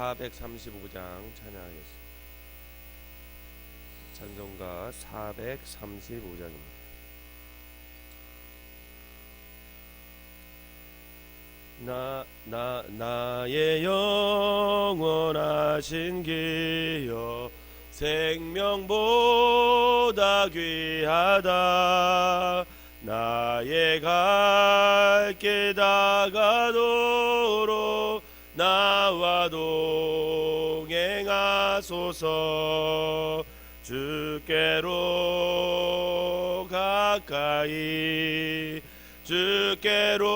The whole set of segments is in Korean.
435장 찬양하겠습니다. 찬송가 435장입니다. 나의 영원하신 기여 생명보다 귀하다. 나의 갈 길 다가도록 나와 동행하소서. 주께로 가까이 주께로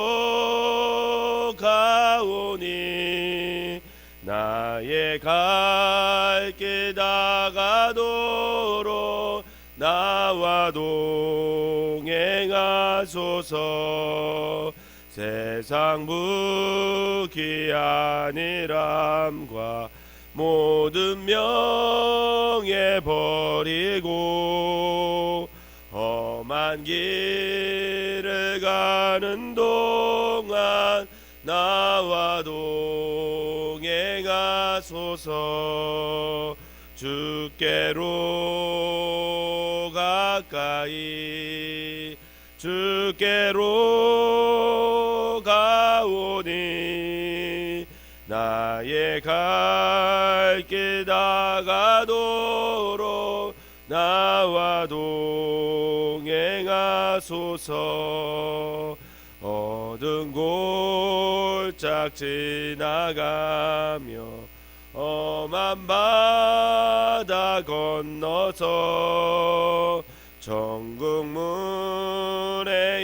가오니 나의 갈 길 다가도록 나와 동행하소서. 세상 무기한 일함과 모든 명예 버리고 험한 길을 가는 동안 나와 동행하소서. 주께로 가까이 주께로 가오니 나의 갈 길 다가도록 나와 동행하소서. 어두운 골짝 지나가며 험한 바다 건너서 천국 문에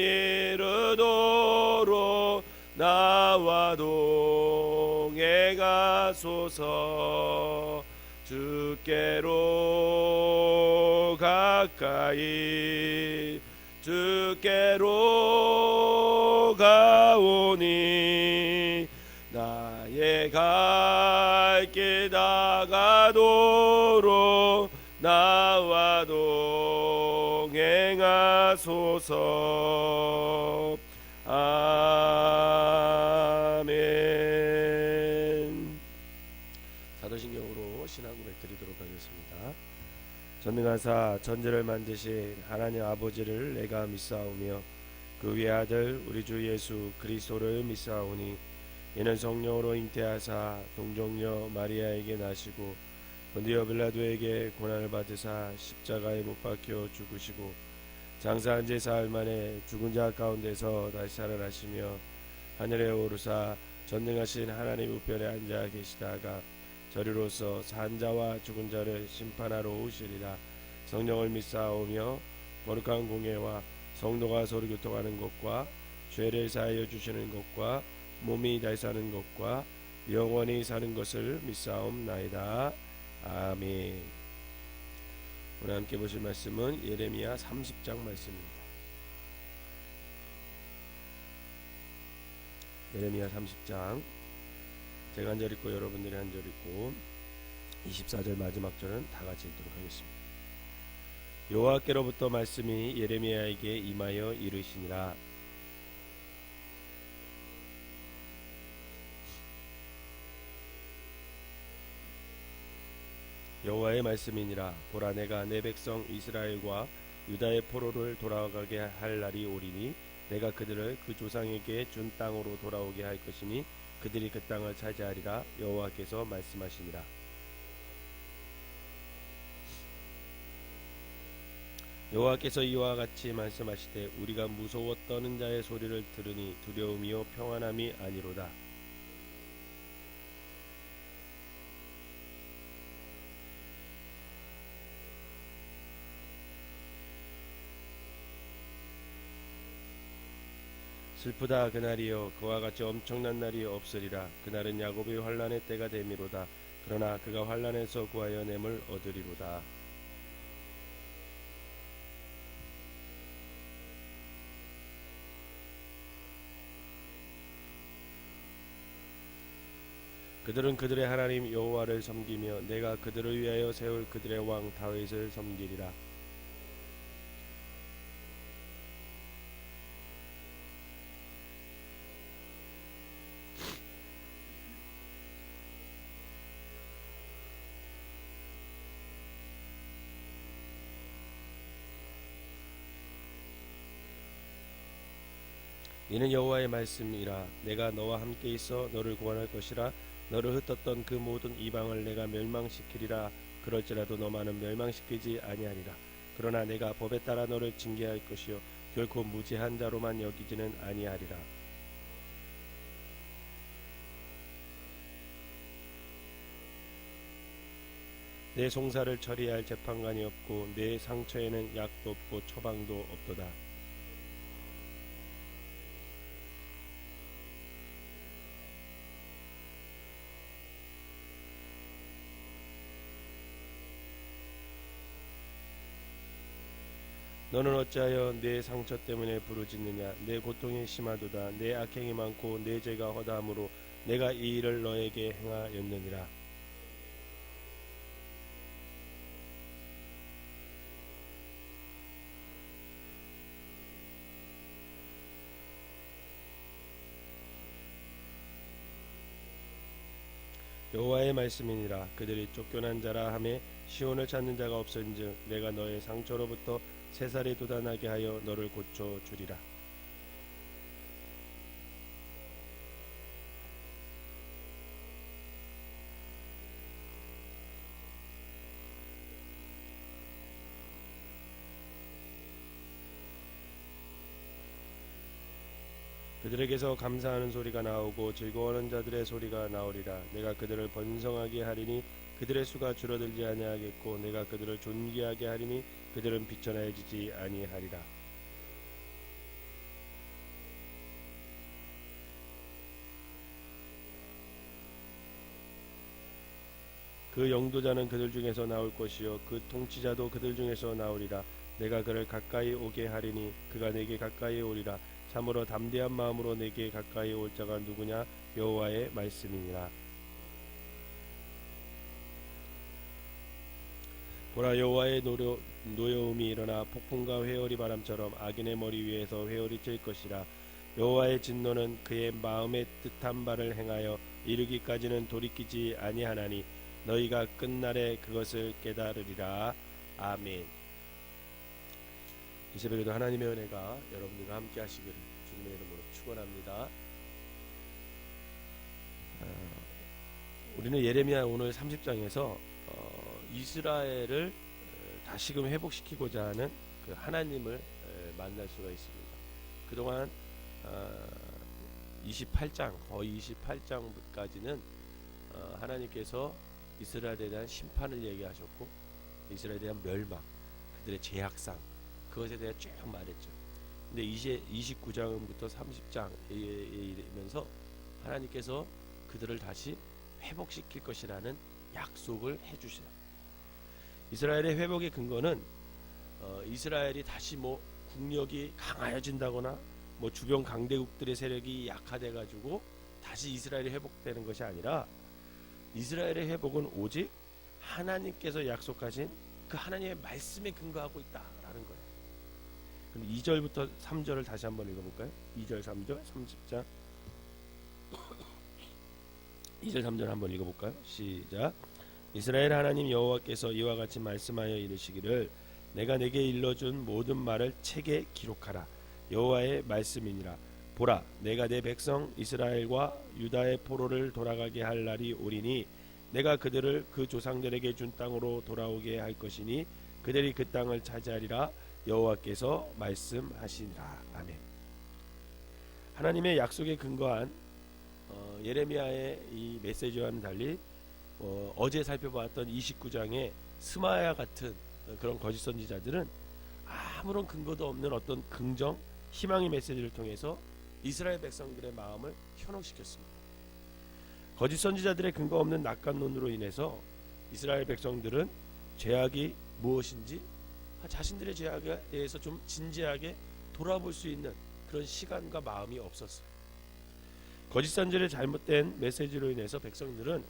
이르도록 나와 동행하소서. 주께로 가까이 주께로 가오니 나의 갈 길 다가도록 나와 동행하소서. 아멘. 사도신경으로 신앙 고백 드리도록 하겠습니다. 전능하사 전지를 만드신 하나님 아버지를 내가 믿사오며 그 외아들 우리 주 예수 그리스도를 믿사오니 이는 성령으로 잉태하사 동정녀 마리아에게 나시고 본디오 빌라도에게 고난을 받으사 십자가에 못 박혀 죽으시고 장사한 지 사흘 만에 죽은 자 가운데서 다시 살아나시며 하늘에 오르사 전능하신 하나님 우편에 앉아 계시다가 저리로서 산 자와 죽은 자를 심판하러 오시리라. 성령을 믿사오며 거룩한 공예와 성도가 서로 교통하는 것과 죄를 사하여 주시는 것과 몸이 다시 사는 것과 영원히 사는 것을 믿사옵나이다. 아멘. 오늘 함께 보실 말씀은 예레미야 30장 말씀입니다. 예레미야 30장 제가 한 절 읽고 여러분들이 한 절 읽고 24절 마지막 절은 다 같이 읽도록 하겠습니다. 여호와께로부터 말씀이 예레미야에게 임하여 이르시니라. 여호와의 말씀이니라. 보라, 내가 내 백성 이스라엘과 유다의 포로를 돌아가게 할 날이 오리니 내가 그들을 그 조상에게 준 땅으로 돌아오게 할 것이니 그들이 그 땅을 차지하리라. 여호와께서 말씀하시니라. 여호와께서 이와 같이 말씀하시되 우리가 무서워 떠는 자의 소리를 들으니 두려움이요 평안함이 아니로다. 슬프다 그날이여 그와 같이 엄청난 날이 없으리라. 그날은 야곱의 환난의 때가 되미로다. 그러나 그가 환난에서 구하여 냄을 얻으리로다. 그들은 그들의 하나님 여호와를 섬기며 내가 그들을 위하여 세울 그들의 왕 다윗을 섬기리라. 이는 여호와의 말씀이라. 내가 너와 함께 있어 너를 구원할 것이라. 너를 흩었던 그 모든 이방을 내가 멸망시키리라. 그럴지라도 너만은 멸망시키지 아니하리라. 그러나 내가 법에 따라 너를 징계할 것이요 결코 무죄한 자로만 여기지는 아니하리라. 내 송사를 처리할 재판관이 없고 내 상처에는 약도 없고 처방도 없도다. 너는 어찌하여 내 상처 때문에 부르짖느냐. 내 고통이 심하도다. 내 악행이 많고 내 죄가 허다함으로 내가 이 일을 너에게 행하였느니라. 여호와의 말씀이니라. 그들이 쫓겨난 자라 하매 시온을 찾는 자가 없은즉 내가 너의 상처로부터 새살이 돋아나게 하여 너를 고쳐 주리라. 그들에게서 감사하는 소리가 나오고 즐거워하는 자들의 소리가 나오리라. 내가 그들을 번성하게 하리니 그들의 수가 줄어들지 아니하겠고 내가 그들을 존귀하게 하리니 그들은 비천해지지 아니하리라. 그 영도자는 그들 중에서 나올 것이요 그 통치자도 그들 중에서 나오리라. 내가 그를 가까이 오게 하리니 그가 내게 가까이 오리라. 참으로 담대한 마음으로 내게 가까이 올 자가 누구냐. 여호와의 말씀이니라. 보라, 여호와의 노여움이 일어나 폭풍과 회오리 바람처럼 악인의 머리 위에서 회오리 칠 것이라. 여호와의 진노는 그의 마음의 뜻한 바를 행하여 이르기까지는 돌이키지 아니하나니 너희가 끝날에 그것을 깨달으리라. 아멘. 이 새벽에도 하나님의 은혜가 여러분들과 함께 하시기를 주님의 이름으로 축원합니다. 우리는 예레미야 오늘 30장에서 이스라엘을 다시금 회복시키고자 하는 그 하나님을 만날 수가 있습니다. 그동안 28장 거의 28장까지는 하나님께서 이스라엘에 대한 심판을 얘기하셨고 이스라엘에 대한 멸망, 그들의 죄악상, 그것에 대해 쭉 말했죠. 근데 이제 29장부터 30장에 이르면서 하나님께서 그들을 다시 회복시킬 것이라는 약속을 해주세요. 이스라엘의 회복의 근거는 이스라엘이 다시 뭐 국력이 강하여진다거나 뭐 주변 강대국들의 세력이 약화돼 가지고 다시 이스라엘이 회복되는 것이 아니라 이스라엘의 회복은 오직 하나님께서 약속하신 그 하나님의 말씀에 근거하고 있다라는 거예요. 그럼 2절부터 3절을 다시 한번 읽어볼까요? 2절 3절 30장 2절 3절 한번 읽어볼까요? 시작. 이스라엘 하나님 여호와께서 이와 같이 말씀하여 이르시기를 내가 내게 일러준 모든 말을 책에 기록하라. 여호와의 말씀이니라. 보라, 내가 내 백성 이스라엘과 유다의 포로를 돌아가게 할 날이 오리니 내가 그들을 그 조상들에게 준 땅으로 돌아오게 할 것이니 그들이 그 땅을 차지하리라. 여호와께서 말씀하시니라. 아멘. 하나님의 약속에 근거한 예레미야의 이 메시지와는 달리 어제 살펴봤던 29장의 스마야 같은 그런 거짓 선지자들은 아무런 근거도 없는 어떤 긍정, 희망의 메시지를 통해서 이스라엘 백성들의 마음을 현혹시켰습니다. 거짓 선지자들의 근거 없는 낙관론으로 인해서 이스라엘 백성들은 죄악이 무엇인지 자신들의 죄악에 대해서 좀 진지하게 돌아볼 수 있는 그런 시간과 마음이 없었어요. 거짓 선지자의 잘못된 메시지로 인해서 백성들은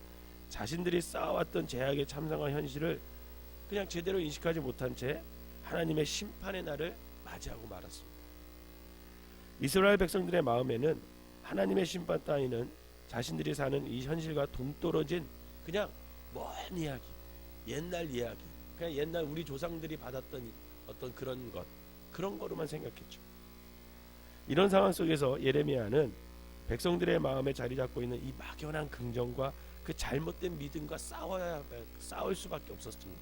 자신들이 쌓아왔던 죄악의 참상한 현실을 그냥 제대로 인식하지 못한 채 하나님의 심판의 날을 맞이하고 말았습니다. 이스라엘 백성들의 마음에는 하나님의 심판 따위는 자신들이 사는 이 현실과 동떨어진 그냥 먼 이야기, 옛날 이야기, 그냥 옛날 우리 조상들이 받았던 어떤 그런 거로만 생각했죠. 이런 상황 속에서 예레미야는 백성들의 마음에 자리 잡고 있는 이 막연한 긍정과 그 잘못된 믿음과 싸울 수밖에 없었습니다.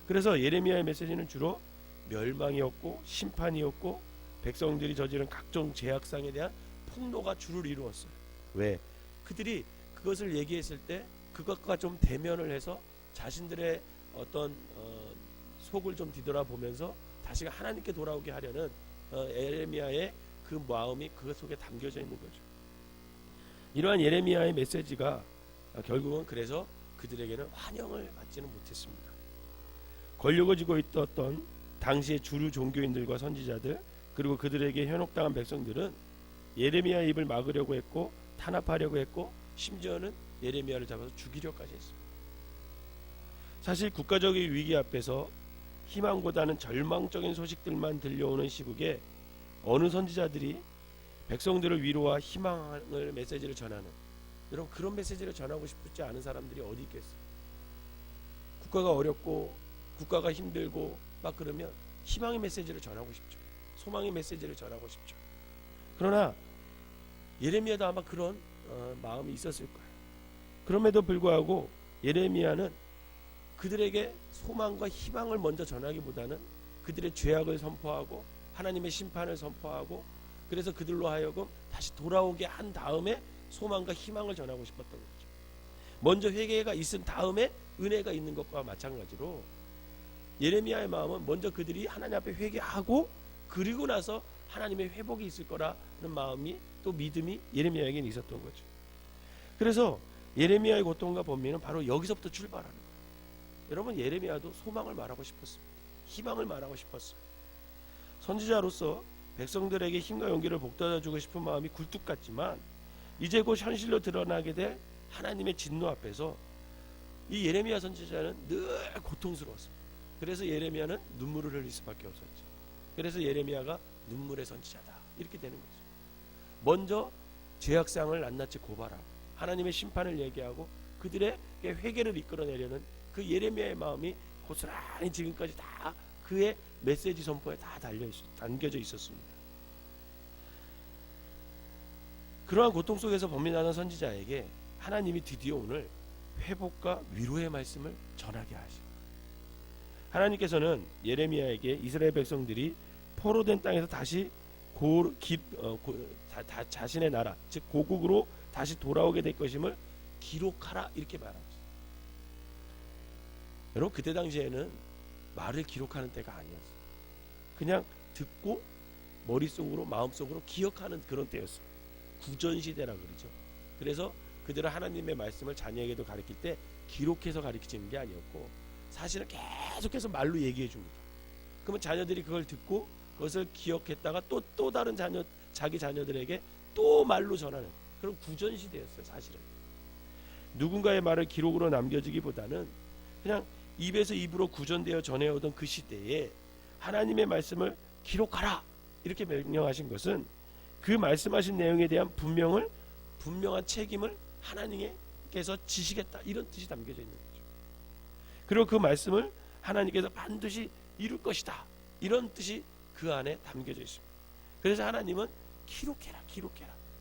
그래서 예레미야의 메시지는 주로 멸망이었고 심판이었고 백성들이 저지른 각종 죄악상에 대한 폭로가 주를 이루었어요. 왜? 그들이 그것을 얘기했을 때 그것과 좀 대면을 해서 자신들의 어떤 속을 좀 뒤돌아보면서 다시 하나님께 돌아오게 하려는 예레미야의 그 마음이 그것 속에 담겨져 있는 거죠. 이러한 예레미야의 메시지가 결국은 그래서 그들에게는 환영을 받지는 못했습니다. 권력을 쥐고 있었던 당시의 주류 종교인들과 선지자들 그리고 그들에게 현혹당한 백성들은 예레미야의 입을 막으려고 했고 탄압하려고 했고 심지어는 예레미야를 잡아서 죽이려까지 했습니다. 사실 국가적인 위기 앞에서 희망보다는 절망적인 소식들만 들려오는 시국에 어느 선지자들이 백성들을 위로와 희망을 메시지를 전하는, 여러분 그런 메시지를 전하고 싶지 않은 사람들이 어디 있겠어요? 국가가 어렵고 국가가 힘들고 막 그러면 희망의 메시지를 전하고 싶죠. 소망의 메시지를 전하고 싶죠. 그러나 예레미야도 아마 그런 마음이 있었을 거예요. 그럼에도 불구하고 예레미야는 그들에게 소망과 희망을 먼저 전하기보다는 그들의 죄악을 선포하고 하나님의 심판을 선포하고 그래서 그들로 하여금 다시 돌아오게 한 다음에 소망과 희망을 전하고 싶었던 거죠. 먼저 회개가 있은 다음에 은혜가 있는 것과 마찬가지로 예레미야의 마음은 먼저 그들이 하나님 앞에 회개하고 그리고 나서 하나님의 회복이 있을 거라는 마음이 또 믿음이 예레미야에게는 있었던 거죠. 그래서 예레미야의 고통과 번민은 바로 여기서부터 출발하는 거예요. 여러분 예레미야도 소망을 말하고 싶었습니다. 희망을 말하고 싶었어요. 선지자로서 백성들에게 힘과 용기를 북돋아주고 싶은 마음이 굴뚝 같지만 이제 곧 현실로 드러나게 될 하나님의 진노 앞에서 이 예레미야 선지자는 늘 고통스러웠습니다. 그래서 예레미야는 눈물을 흘릴 수밖에 없었죠. 그래서 예레미야가 눈물의 선지자다 이렇게 되는 거죠. 먼저 죄악상을 낱낱이 고발하고 하나님의 심판을 얘기하고 그들의 회개를 이끌어내려는 그 예레미야의 마음이 고스란히 지금까지 다 그의 메시지 선포에 다 담겨져 있었습니다. 그러한 고통 속에서 범민하는 선지자에게 하나님이 드디어 오늘 회복과 위로의 말씀을 전하게 하십니다. 하나님께서는 예레미야에게 이스라엘 백성들이 포로된 땅에서 다시 자신의 나라 즉 고국으로 다시 돌아오게 될 것임을 기록하라 이렇게 말합니다. 여러분 그때 당시에는 말을 기록하는 때가 아니었어요. 그냥 듣고 머릿속으로 마음속으로 기억하는 그런 때였어요. 구전시대라 그러죠. 그래서 그들은 하나님의 말씀을 자녀에게도 가르칠 때 기록해서 가르치는 게 아니었고 사실은 계속해서 말로 얘기해 줍니다. 그러면 자녀들이 그걸 듣고 그것을 기억했다가 또 다른 자기 자녀들에게 또 말로 전하는 그런 구전시대였어요. 사실은 누군가의 말을 기록으로 남겨주기보다는 그냥 입에서 입으로 구전되어 전해오던 그 시대에 하나님의 말씀을 기록하라 이렇게 명령하신 것은 그 말씀하신 내용에 대한 분명한 책임을 하나님께서 지시겠다 이런 뜻이 담겨져 있는 거죠. 그리고 그 말씀을 하나님께서 반드시 이룰 것이다 이런 뜻이 그 안에 담겨져 있습니다. 그래서 하나님은 기록해라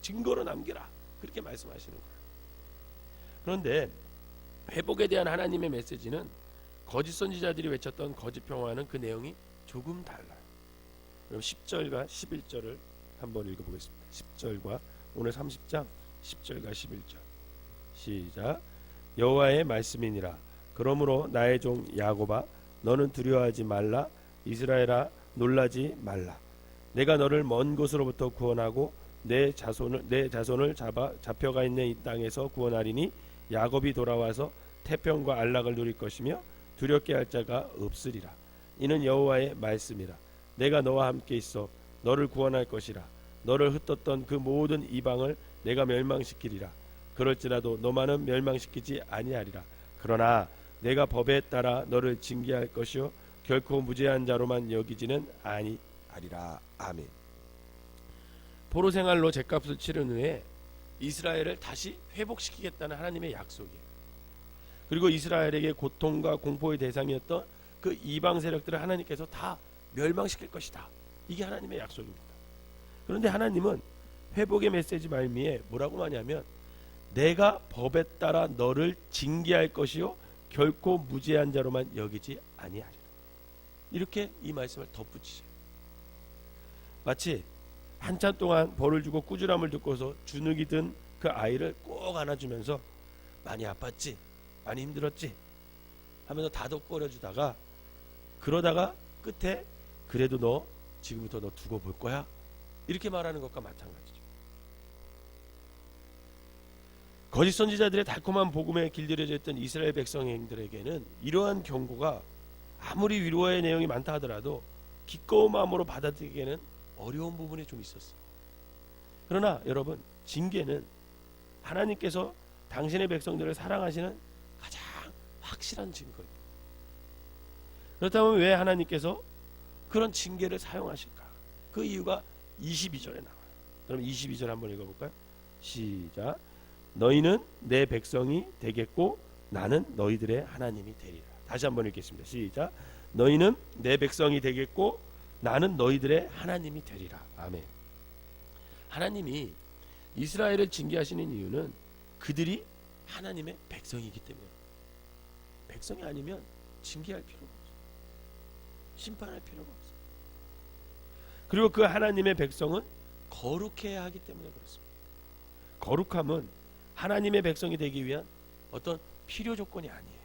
증거로 남겨라 그렇게 말씀하시는 거예요. 그런데 회복에 대한 하나님의 메시지는 거짓 선지자들이 외쳤던 거짓 평화는 그 내용이 조금 달라요. 그럼 10절과 11절을 한번 읽어보겠습니다. 10절과 오늘 30장 10절과 11절 시작. 여호와의 말씀이니라. 그러므로 나의 종 야곱아 너는 두려워하지 말라. 이스라엘아 놀라지 말라. 내가 너를 먼 곳으로부터 구원하고 내 자손을 잡혀가 있는 이 땅에서 구원하리니 야곱이 돌아와서 태평과 안락을 누릴 것이며 두렵게 할 자가 없으리라. 이는 여호와의 말씀이라. 내가 너와 함께 있어 너를 구원할 것이라. 너를 흩었던 그 모든 이방을 내가 멸망시키리라. 그럴지라도 너만은 멸망시키지 아니하리라. 그러나 내가 법에 따라 너를 징계할 것이요 결코 무죄한 자로만 여기지는 아니하리라. 아멘. 포로 생활로 죗값을 치른 후에 이스라엘을 다시 회복시키겠다는 하나님의 약속이에요. 그리고 이스라엘에게 고통과 공포의 대상이었던 그 이방 세력들을 하나님께서 다 멸망시킬 것이다. 이게 하나님의 약속입니다. 그런데 하나님은 회복의 메시지 말미에 뭐라고 하냐면 내가 법에 따라 너를 징계할 것이요 결코 무죄한 자로만 여기지 아니하리라. 이렇게 이 말씀을 덧붙이죠. 마치 한참 동안 벌을 주고 꾸지람을 듣고서 주눅이 든 그 아이를 꼭 안아주면서 많이 아팠지? 많이 힘들었지? 하면서 다독거려주다가 그러다가 끝에 그래도 너 지금부터 너 두고 볼 거야? 이렇게 말하는 것과 마찬가지죠. 거짓 선지자들의 달콤한 복음에 길들여져 있던 이스라엘 백성들에게는 이러한 경고가 아무리 위로의 내용이 많다 하더라도 기꺼운 마음으로 받아들이기에는 어려운 부분이 좀 있었어요. 그러나 여러분, 징계는 하나님께서 당신의 백성들을 사랑하시는 가장 확실한 증거입니다. 그렇다면 왜 하나님께서 그런 징계를 사용하실까? 그 이유가 22절에 나와요. 그럼 22절 한번 읽어볼까요? 시작. 너희는 내 백성이 되겠고 나는 너희들의 하나님이 되리라. 다시 한번 읽겠습니다. 시작. 너희는 내 백성이 되겠고 나는 너희들의 하나님이 되리라. 아멘. 하나님이 이스라엘을 징계하시는 이유는 그들이 하나님의 백성이기 때문에. 백성이 아니면 징계할 필요가 없어요. 심판할 필요가 없어요. 그리고 그 하나님의 백성은 거룩해야 하기 때문에 그렇습니다. 거룩함은 하나님의 백성이 되기 위한 어떤 필요 조건이 아니에요.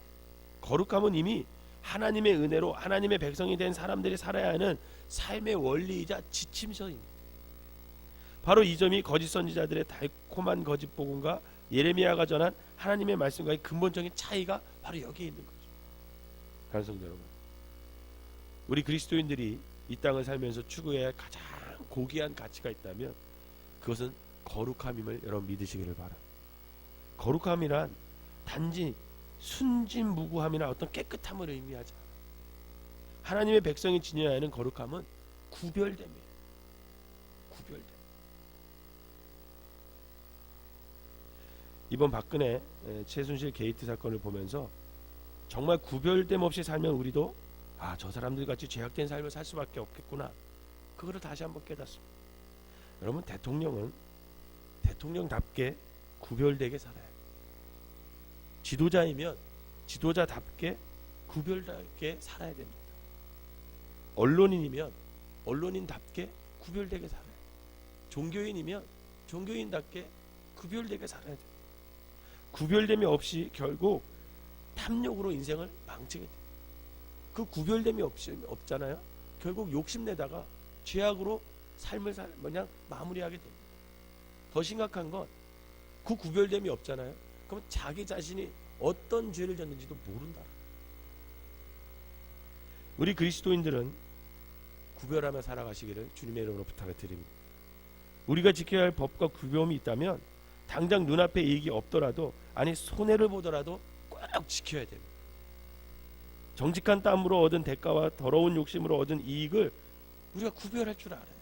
거룩함은 이미 하나님의 은혜로 하나님의 백성이 된 사람들이 살아야 하는 삶의 원리이자 지침서입니다. 바로 이 점이 거짓 선지자들의 달콤한 거짓 복음과 예레미야가 전한 하나님의 말씀과의 근본적인 차이가 바로 여기에 있는 거죠. 사랑하는 성도 여러분, 우리 그리스도인들이 이 땅을 살면서 추구해야 할 가장 고귀한 가치가 있다면 그것은 거룩함임을 여러분 믿으시기를 바랍니다. 거룩함이란 단지 순진무구함이나 어떤 깨끗함을 의미하지 않아요. 하나님의 백성이 지녀야 하는 거룩함은 구별됨이에요. 구별됨. 이번 박근혜 최순실 게이트 사건을 보면서 정말 구별됨 없이 살면 우리도 저 사람들 같이 죄악된 삶을 살 수밖에 없겠구나, 그거를 다시 한번 깨닫습니다. 여러분, 대통령은 대통령답게 구별되게 살아야 해요. 지도자이면 지도자답게 구별되게 살아야 됩니다. 언론인이면 언론인답게 구별되게 살아야 해요. 종교인이면 종교인답게 구별되게 살아야 돼요. 구별됨이 없이 결국 탐욕으로 인생을 망치게 돼요. 그 구별됨이 없잖아요. 결국 욕심내다가 죄악으로 삶을 그냥 마무리하게 됩니다. 더 심각한 건 그 구별됨이 없잖아요. 그럼 자기 자신이 어떤 죄를 졌는지도 모른다. 우리 그리스도인들은 구별하며 살아가시기를 주님의 이름으로 부탁을 드립니다. 우리가 지켜야 할 법과 규범이 있다면 당장 눈앞에 이익이 없더라도, 아니 손해를 보더라도 꼭 지켜야 됩니다. 정직한 땀으로 얻은 대가와 더러운 욕심으로 얻은 이익을 우리가 구별할 줄 알아요.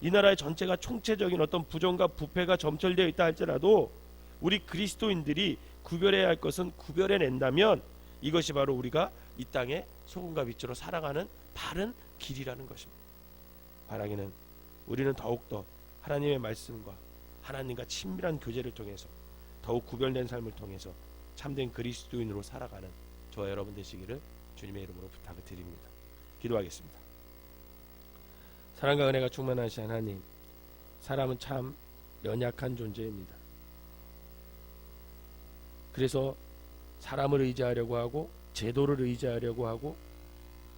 이 나라의 전체가 총체적인 어떤 부정과 부패가 점철되어 있다 할지라도 우리 그리스도인들이 구별해야 할 것은 구별해낸다면 이것이 바로 우리가 이 땅에 소금과 빛으로 살아가는 바른 길이라는 것입니다. 바라기는 우리는 더욱더 하나님의 말씀과 하나님과 친밀한 교제를 통해서 더욱 구별된 삶을 통해서 참된 그리스도인으로 살아가는 저와 여러분 되시기를 주님의 이름으로 부탁을 드립니다. 기도하겠습니다. 사랑과 은혜가 충만하신 하나님, 사람은 참 연약한 존재입니다. 그래서 사람을 의지하려고 하고, 제도를 의지하려고 하고,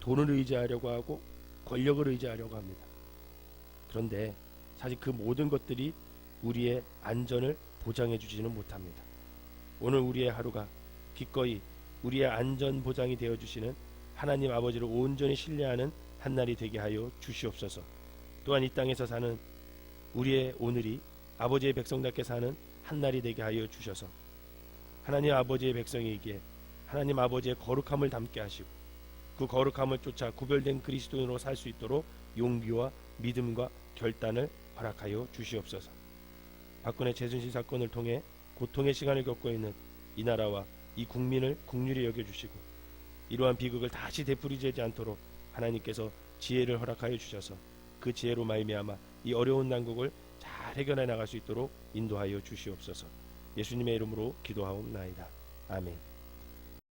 돈을 의지하려고 하고, 권력을 의지하려고 합니다. 그런데 사실 그 모든 것들이 우리의 안전을 보장해 주지는 못합니다. 오늘 우리의 하루가 기꺼이 우리의 안전 보장이 되어 주시는 하나님 아버지를 온전히 신뢰하는 한날이 되게 하여 주시옵소서. 또한 이 땅에서 사는 우리의 오늘이 아버지의 백성답게 사는 한날이 되게 하여 주셔서 하나님 아버지의 백성에게 하나님 아버지의 거룩함을 담게 하시고 그 거룩함을 쫓아 구별된 그리스도인으로 살 수 있도록 용기와 믿음과 결단을 허락하여 주시옵소서. 박근혜 최순실 사건을 통해 고통의 시간을 겪고 있는 이 나라와 이 국민을 긍휼히 여겨주시고 이러한 비극을 다시 되풀이되지 않도록 하나님께서 지혜를 허락하여 주셔서 그 지혜로 말미암아 이 어려운 난국을 잘 해결해 나갈 수 있도록 인도하여 주시옵소서. 예수님의 이름으로 기도하옵나이다. 아멘.